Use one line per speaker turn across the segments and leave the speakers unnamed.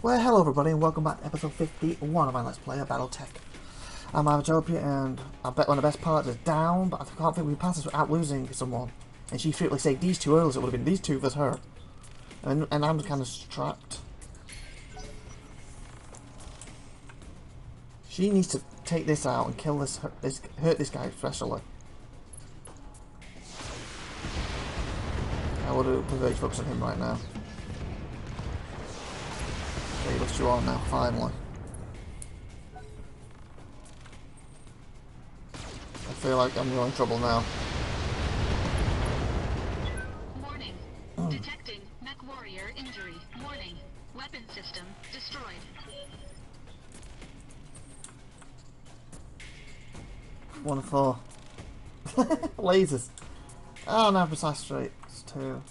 Well, hello everybody and welcome back to episode 51 of my Let's Play of BattleTech. I'm IVATOPIA and I bet one of the best pilots is down, but I can't think we passed this without losing someone. And she frequently saved these two earlier, so it would have been these two versus her. And I'm kind of strapped. She needs to take this out and kill this, hurt this guy especially. I would have very focused on him right now. Okay, looks you on now, finally. I feel like I'm really in trouble now.
Warning. Detecting mech warrior injury. Warning. Weapon system destroyed.
1 of 4. Lasers. Oh, now precise straights too.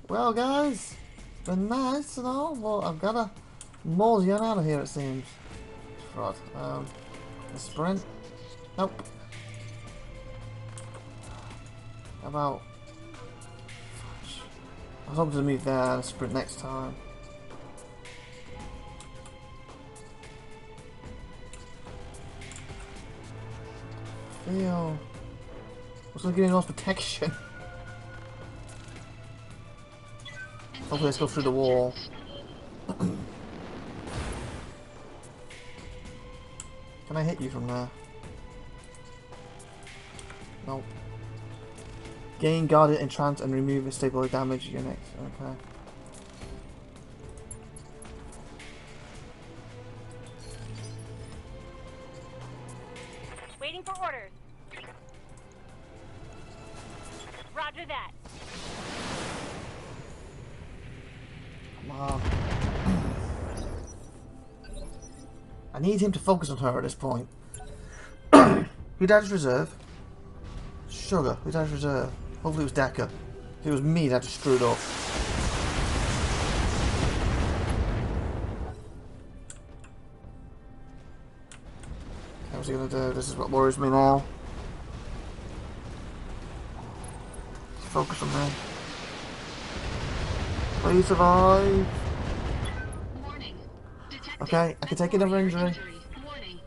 Well, guys, it's been nice and all, but I've got to mosey on out of here, it seems. Fraud. A sprint. Nope. How about? I was hoping to move there and sprint next time. Feel. What's going to give me most protection? Hopefully let's go through the wall. Can I hit you from there? Nope. Gain guarded entrance and remove a stable damage units. Okay.
Waiting for orders. Roger that.
Come on. I need him to focus on her at this point. Who died as reserve? Sugar. Who died as reserve? Hopefully it was Decker. If it was me, that just screwed up. What's he gonna do? This is what worries me now. Focus on me. Please survive.
Warning. Detecting
Okay, I can take another injury.
Warning.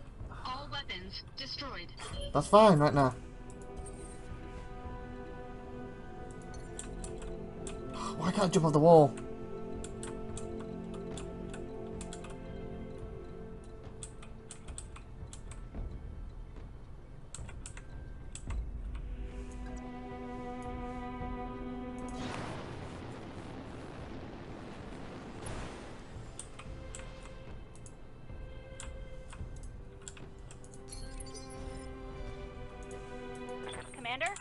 All weapons destroyed.
That's fine right now. Why can't I jump off the wall?
Commander?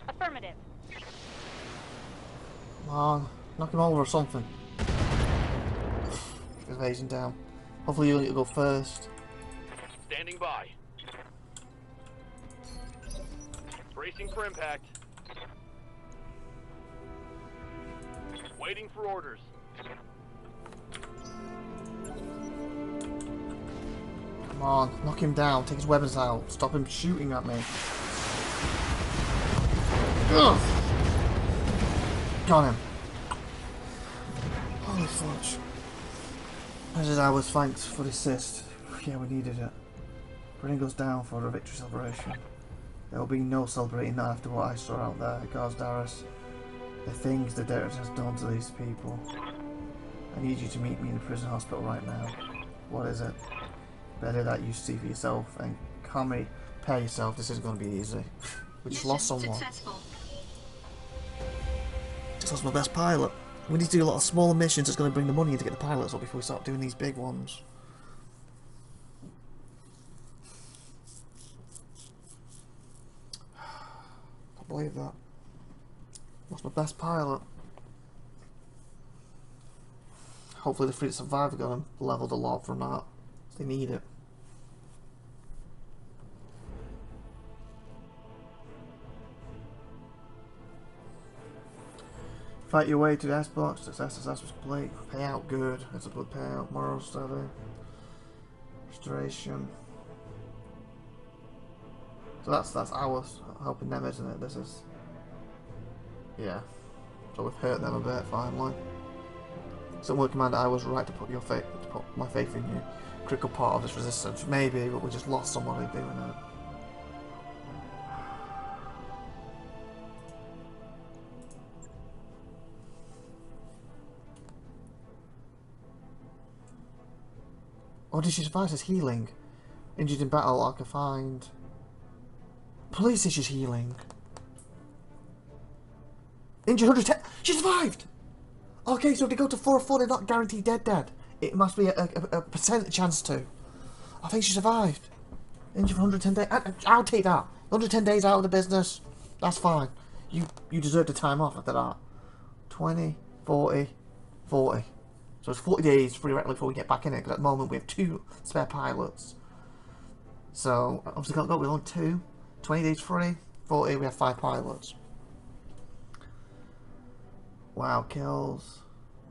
Affirmative.
Come on, knock him over or something. Evasion down. Hopefully you'll go first.
Standing by. Bracing for impact. Waiting for orders.
Come on, knock him down, take his weapons out, stop him shooting at me. Ugh. Got him. Holy fudge. As is ours, thanks for the assist. Yeah, we needed it. Bring goes down for a victory celebration. There will be no celebrating that after what I saw out there. Guards Darius. The things the Derek has done to these people. I need you to meet me in the prison hospital right now. What is it? Better that you see for yourself and calmly prepare yourself. This isn't going to be easy. We just lost someone.
Successful.
Just lost my best pilot. We need to do a lot of smaller missions that's going to bring the money in to get the pilots up before we start doing these big ones. Can't believe that. Lost my best pilot. Hopefully the Free to Survive got him leveled a lot from that. They need it. Fight your way to the S-Box. Success was complete. Payout good. It's a good payout. Moral study. Restoration. So that's ours helping them, isn't it? This is, yeah. So we've hurt them a bit finally. So, Word Commander, I was right to put my faith in you. Critical part of this resistance, maybe, but we just lost somebody doing it. Oh, did she survive? Says healing. Injured in battle, I can find. Police issues healing. Injured 110. She survived! Okay, so if they go to 4 or 4, they're not guaranteed dead. It must be a percent chance to. I think she survived. Injured for 110 days. I'll take that. 110 days out of the business. That's fine. You deserve the time off after that. 20, 40, 40. So it's 40 days theoretically before we get back in it, because at the moment we have 2 spare pilots. So, obviously can't go with only 2. 20 days free, 40, we have 5 pilots. Wow, kills.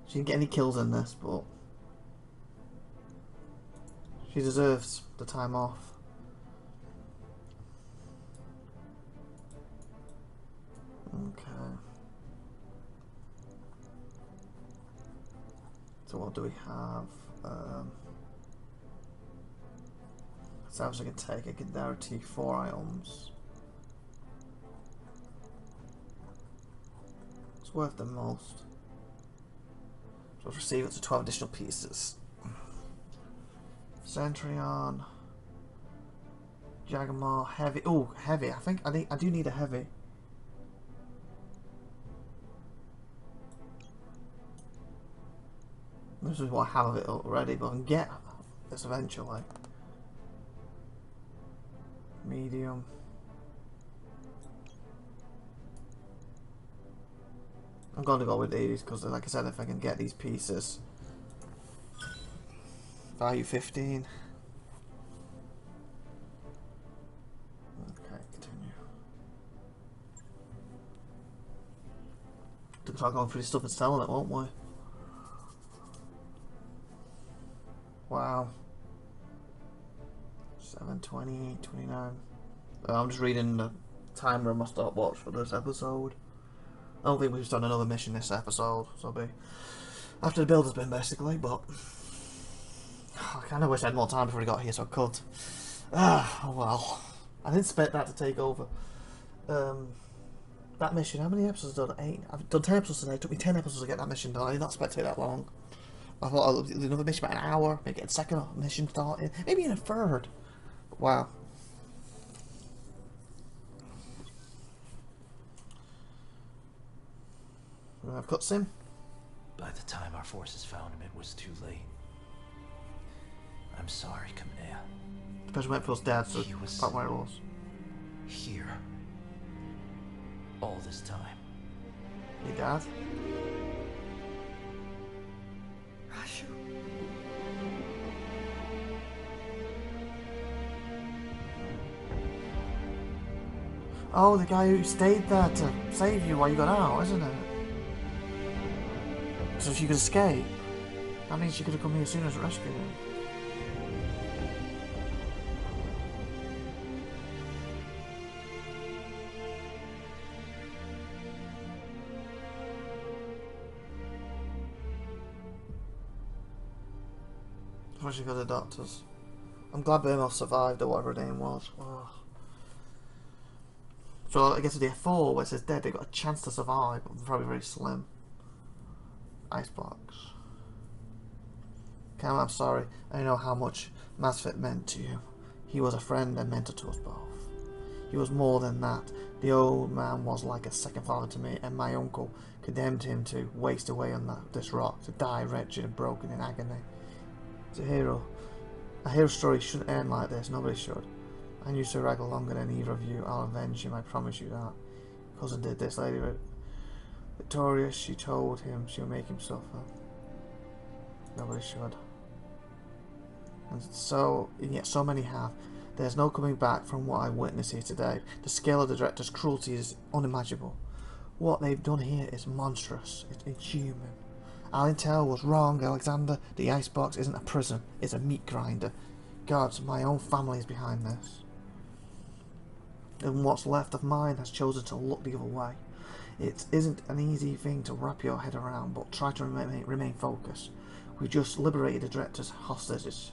She didn't get any kills in this, but she deserves the time off. Okay. So what do we have? Sounds like I can take. I can guarantee 4 items. It's worth the most. So let's receive it to 12 additional pieces. Centurion, Jagamar, heavy. Oh, heavy. I do need a heavy. This is what I have of it already, but I can get this eventually. Medium. I'm going to go with these because, like I said, if I can get these pieces. Value 15. Okay, continue. We'll start going through this stuff and selling it, won't we? Wow. 7:20, 29. I'm just reading the timer on my stopwatch for this episode. I don't think we've done another mission this episode, so it'll be after the build has been basically, but I kind of wish I had more time before we got here so I could. Oh well. I didn't expect that to take over. That mission, how many episodes have I done? 8? I've done 10 episodes today. It took me 10 episodes to get that mission done. I did not expect it to take that long. I thought I'd do another mission about an hour, maybe get a second mission started, maybe in a third. But wow. I've cut Sim.
By the time our forces found him, it was too late. I'm sorry, Kamea.
The person went for his dad, so
He was
part where it was.
here. All this time.
Your dad?
Rashu.
Oh, the guy who stayed there to save you while you got out, isn't it? So she could escape. That means she could have come here as soon as rescued him. Especially because of the doctors. I'm glad Burmos survived or whatever her name was. Oh. So I guess with the F4 where it says dead, they've got a chance to survive, but they're probably very slim. Icebox. Cam, I'm sorry. I know how much Masfit meant to you. He was a friend and mentor to us both. He was more than that. The old man was like a second father to me, and my uncle condemned him to waste away on this rock, to die wretched and broken in agony. He's a hero. A hero story shouldn't end like this. Nobody should. I knew Sir Raggle longer than either of you. I'll avenge him, I promise you that. Cousin did this, Lady Victorious, she told him she'll make him suffer. Nobody should. And yet so many have. There's no coming back from what I witnessed here today. The scale of the director's cruelty is unimaginable. What they've done here is monstrous. It's inhuman. Alintel was wrong, Alexander. The icebox isn't a prison. It's a meat grinder. Gods, my own family is behind this. and what's left of mine has chosen to look the other way. It isn't an easy thing to wrap your head around, but try to remain focused. We just liberated the director's hostages.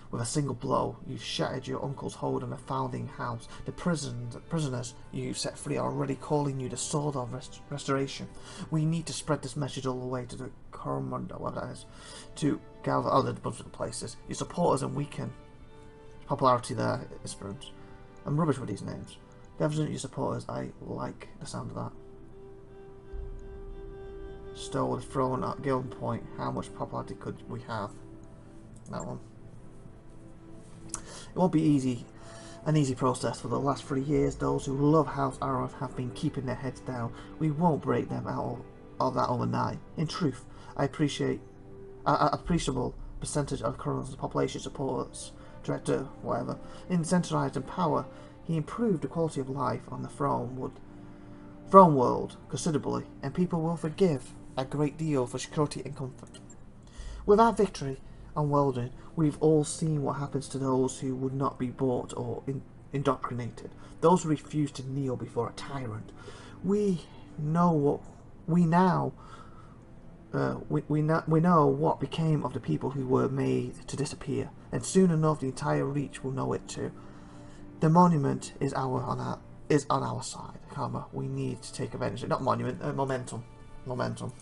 With a single blow, you've shattered your uncle's hold on the founding house. The prisoners you've set free are already calling you the Sword of Restoration. We need to spread this message all the way to the Coromandel, whatever that is, to gather other bunch of places. You support us and weaken. Popularity there is spruce. I'm rubbish with these names. Gather your supporters. I like the sound of that. Stowe was thrown at gunpoint. How much popularity could we have? That one. It won't be an easy process. For the last 3 years, those who love House Arrow have been keeping their heads down. We won't break them out of that overnight. In truth, I appreciate an appreciable percentage of Coronel's population supports Director, whatever. Incentivized in power, he improved the quality of life on the throne world considerably, and people will forgive a great deal for security and comfort. With our victory on Weldon, we've all seen what happens to those who would not be bought or indoctrinated, those who refuse to kneel before a tyrant. We know what became of the people who were made to disappear, and soon enough the entire Reach will know it too. The monument is on our side. Karma, we need to take advantage. Not monument, momentum. Momentum.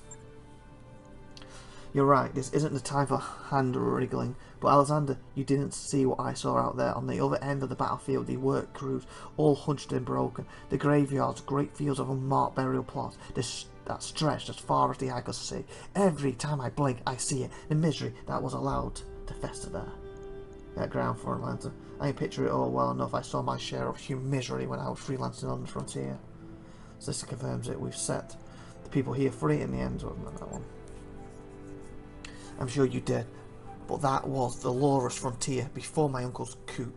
You're right, this isn't the time for hand wriggling, but Alexander, you didn't see what I saw out there on the other end of the battlefield. The work crews, all hunched and broken, the graveyards, great fields of unmarked burial plots, that stretched as far as the eye could see. Every time I blink, I see it, the misery that was allowed to fester there. That ground for Atlanta. I can picture it all well enough. I saw my share of human misery when I was freelancing on the frontier. So this confirms it. We've set the people here free in the end. That one. I'm sure you did, but that was the lawless frontier before my uncle's coup.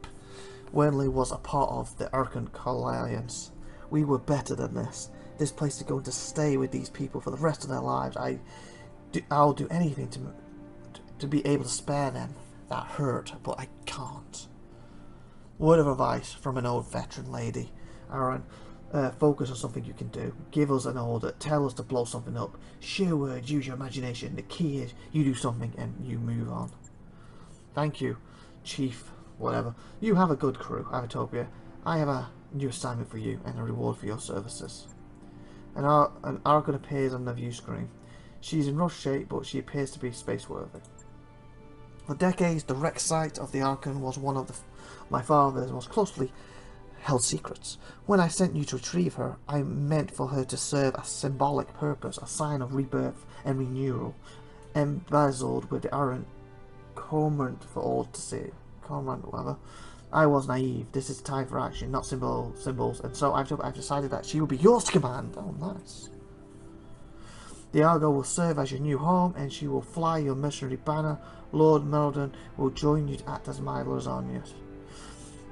Wernley was a part of the Arkan Alliance. We were better than this. This place is going to stay with these people for the rest of their lives. I'll do anything to be able to spare them that hurt, but I can't. Word of advice from an old veteran lady. Aaron, focus on something you can do. Give us an order. Tell us to blow something up. Sheer words, use your imagination. The key is you do something and you move on. Thank you, Chief, whatever. You have a good crew, IVATOPIA. I have a new assignment for you and a reward for your services. An Argon appears on the view screen. She's in rough shape, but she appears to be space-worthy. For decades, the wreck site of the Archon was one of my father's most closely held secrets. When I sent you to retrieve her, I meant for her to serve a symbolic purpose, a sign of rebirth and renewal, embezzled with the iron cormorant for all to see. Cormorant, whatever. I was naive. This is time for action, not symbols, and so I've decided that she will be yours to command. Oh, nice. The Argo will serve as your new home, and she will fly your mercenary banner. Lord Meldon will join you to act as my lasagna.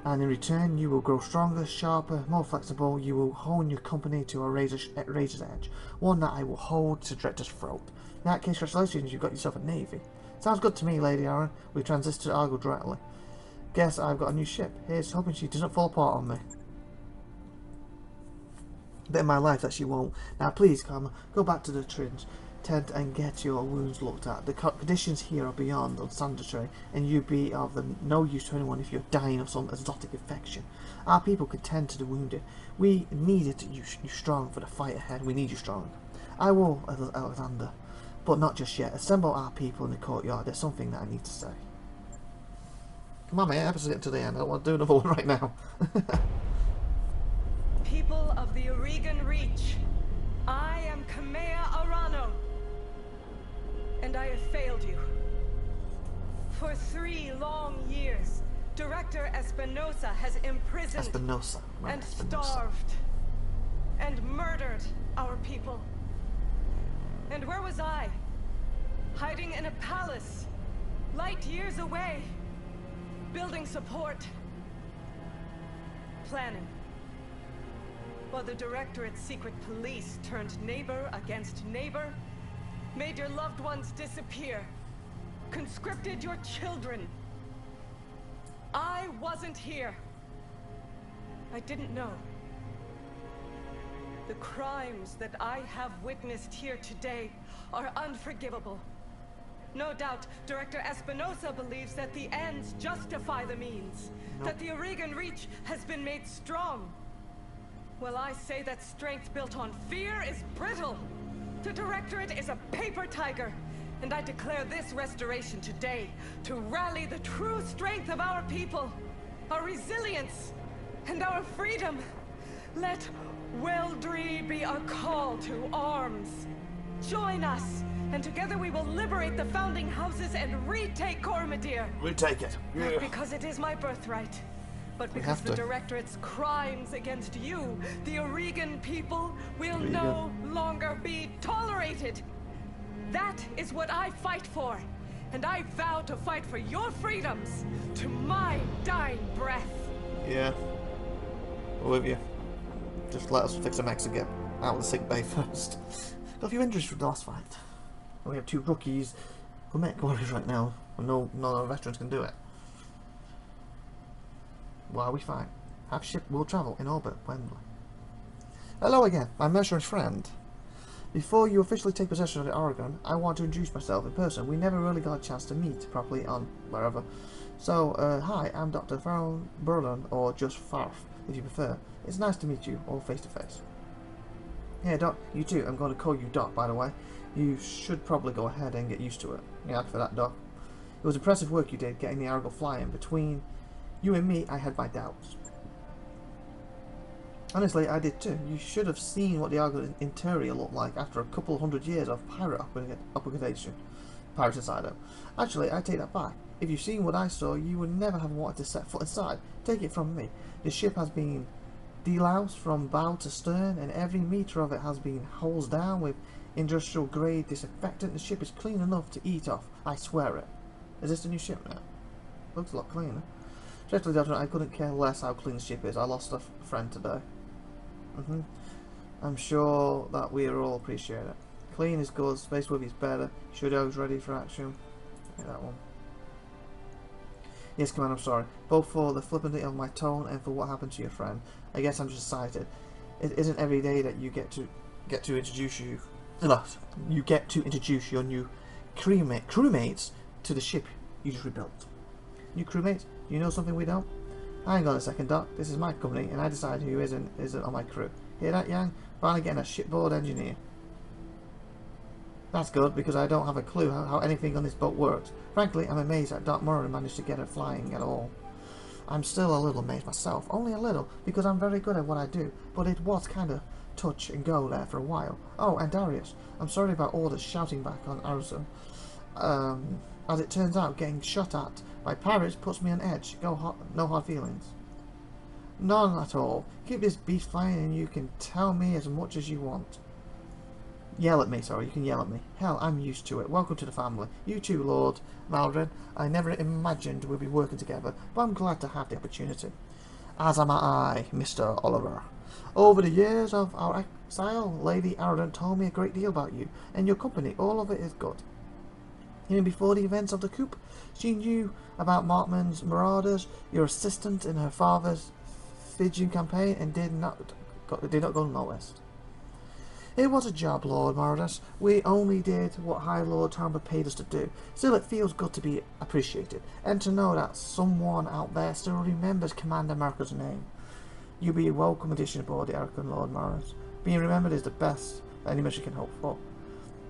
And in return, you will grow stronger, sharper, more flexible. You will hone your company to a razor's edge, one that I will hold to Director's throat. In that case, congratulations, you've got yourself a navy. Sounds good to me, Lady Aaron. We transit to Argo directly. Guess I've got a new ship. Here's hoping she doesn't fall apart on me. Bit of my life that she won't. Now please, Karma, go back to the tent and get your wounds looked at. The conditions here are beyond unsanitary, and you'd be of no use to anyone if you're dying of some exotic infection. Our people can tend to the wounded. We needed you strong for the fight ahead. We need you strong. I will, Alexander, but not just yet. Assemble our people in the courtyard. There's something that I need to say. Come on, mate, episode getting to the end. I don't want to do another one right now.
People of the Oregon Reach, I am Kamea Arano, and I have failed you. For 3 long years, Director Espinosa has imprisoned and starved and murdered our people. And where was I? Hiding in a palace, light years away, building support, planning. While the Directorate's secret police turned neighbor against neighbor, made your loved ones disappear, conscripted your children. I wasn't here. I didn't know. The crimes that I have witnessed here today are unforgivable. No doubt, Director Espinosa believes that the ends justify the means, that the Oregon Reach has been made strong. Well, I say that strength built on fear is brittle. The Directorate is a paper tiger, and I declare this restoration today to rally the true strength of our people, our resilience, and our freedom. Let Weldry be a call to arms. Join us, and together we will liberate the founding houses and retake Cormadir.
Retake it.
Not because it is my birthright, but because the Directorate's crimes against you, the Oregon people, will no longer be tolerated. That is what I fight for, and I vow to fight for your freedoms to my dying breath.
Yeah. We're with you. Just let us fix a mechs and get out of the sick bay first. Got a few injuries from the last fight. We have 2 rookies who mech warriors right now, and none of our veterans can do it. Well, we fine. Our ship will travel in orbit, Wembley. Hello again, my mercenary friend. Before you officially take possession of the Oregon, I want to introduce myself in person. We never really got a chance to meet properly on wherever. So, hi, I'm Dr. Farron Burlon, or just Farf, if you prefer. It's nice to meet you, all face to face. Yeah, Doc, you too. I'm going to call you Doc, by the way. You should probably go ahead and get used to it. Yeah, for that, Doc. It was impressive work you did getting the Argo flying. Between you and me, I had my doubts. Honestly, I did too. You should have seen what the Argo interior looked like after a couple of 100 years of pirate occupation. Piraticide. Actually, I take that back. If you've seen what I saw, you would never have wanted to set foot inside. Take it from me. The ship has been deloused from bow to stern, and every metre of it has been hosed down with industrial grade disinfectant. The ship is clean enough to eat off. I swear it. Is this the new ship now? Looks a lot cleaner. Truthfully, I couldn't care less how clean the ship is. I lost a friend today. I'm sure that we all appreciate it. Clean is good, space worthy is better. Shudog's ready for action. Yeah, that one. Yes, Commander, I'm sorry. Both for the flippancy of my tone and for what happened to your friend. I guess I'm just excited. It isn't every day that you get to introduce your new crewmates to the ship you just rebuilt. New crewmates? You know something we don't? Hang on a second, Doc. This is my company, and I decide who isn't on my crew. Hear that, Yang? Finally getting a shipboard engineer. That's good, because I don't have a clue how anything on this boat works. Frankly, I'm amazed that Doc Murray managed to get it flying at all. I'm still a little amazed myself. Only a little, because I'm very good at what I do. But it was kind of touch and go there for a while. Oh, and Darius. I'm sorry about all the shouting back on Arizona. As it turns out, getting shot at by pirates puts me on edge. No hard feelings. None at all. Keep this beast flying and you can tell me as much as you want. Yell at me, sorry, you can yell at me. Hell, I'm used to it. Welcome to the family. You too, Lord Maldred. I never imagined we'd be working together, but I'm glad to have the opportunity. As am I, Mr. Oliver. Over the years of our exile, Lady Arrogant told me a great deal about you and your company. All of it is good. Even before the events of the coup, she knew about Markman's marauders, your assistant in her father's Fijian campaign, and did not go unnoticed. It was a job, Lord Mardus. We only did what High Lord Tamba paid us to do. Still, it feels good to be appreciated, and to know that someone out there still remembers Commander America's name. You'll be a welcome addition aboard the Arakan, Lord Mardus. Being remembered is the best that any mission can hope for.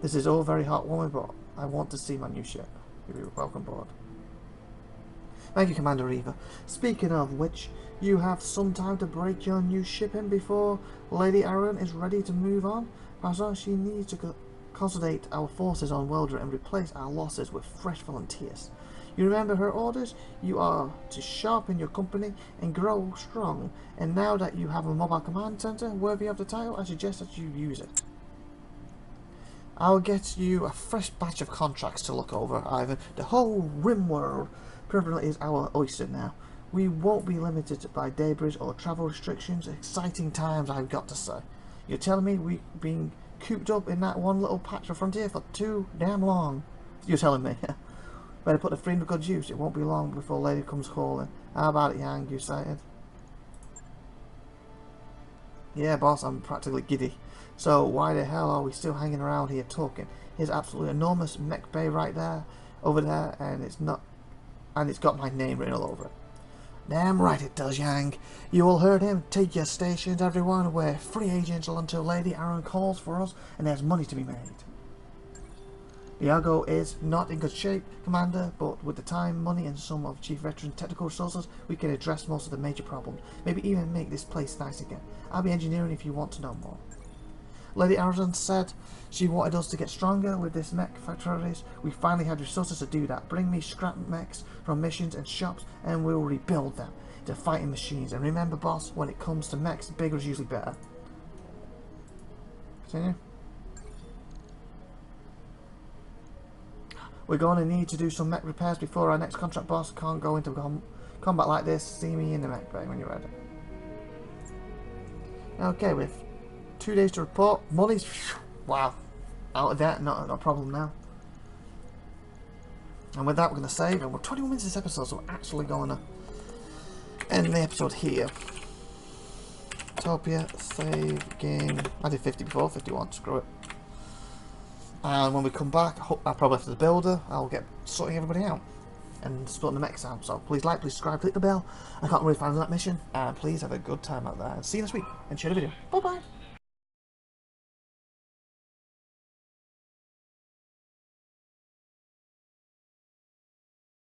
This is all very heartwarming, but I want to see my new ship. You'll be welcome aboard. Thank you, Commander Eva. Speaking of which, you have some time to break your new ship in before Lady Aaron is ready to move on. Perhaps she needs to consolidate our forces on Weldra and replace our losses with fresh volunteers. You remember her orders? You are to sharpen your company and grow strong. And now that you have a mobile command center worthy of the title, I suggest that you use it. I'll get you a fresh batch of contracts to look over, Ivan. The whole Rim world permanently is our oyster now. We won't be limited by debris or travel restrictions. Exciting times, I've got to say. You're telling me we've been cooped up in that one little patch of frontier for too damn long? You're telling me. Better put the freedom to good use. It won't be long before Lady comes calling. How about it, Yang? You excited? Yeah, boss, I'm practically giddy. So why the hell are we still hanging around here talking? Here's absolutely enormous mech bay right there, over there, and it's got my name written all over it. Damn right it does, Yang. You all heard him. Take your stations, everyone. We're free agents until Lady Aaron calls for us, and there's money to be made. The Argo is not in good shape, Commander, but with the time, money, and some of Chief Veteran's technical resources, we can address most of the major problems. Maybe even make this place nice again. I'll be engineering if you want to know more. Lady Aaron said she wanted us to get stronger with this mech factories. We finally had resources to do that. Bring me scrap mechs from missions and shops and we'll rebuild them into fighting machines. And remember, boss, when it comes to mechs, bigger is usually better. Continue. We're going to need to do some mech repairs before our next contract, boss. Can't go into combat like this. See me in the mech bay when you're ready. Okay, with 2 days to report. Money's, wow, out of that, not a problem now. And with that, we're going to save, and we're 21 minutes this episode, so we're actually going to end the episode here. Topia, save, game. I did 50 before, 51, screw it. And when we come back, I'll probably after the builder, I'll get sorting everybody out and splitting the mechs out. So please like, please subscribe, click the bell. I can't really find that mission. And please have a good time out there. And see you next week and share the video. Bye bye.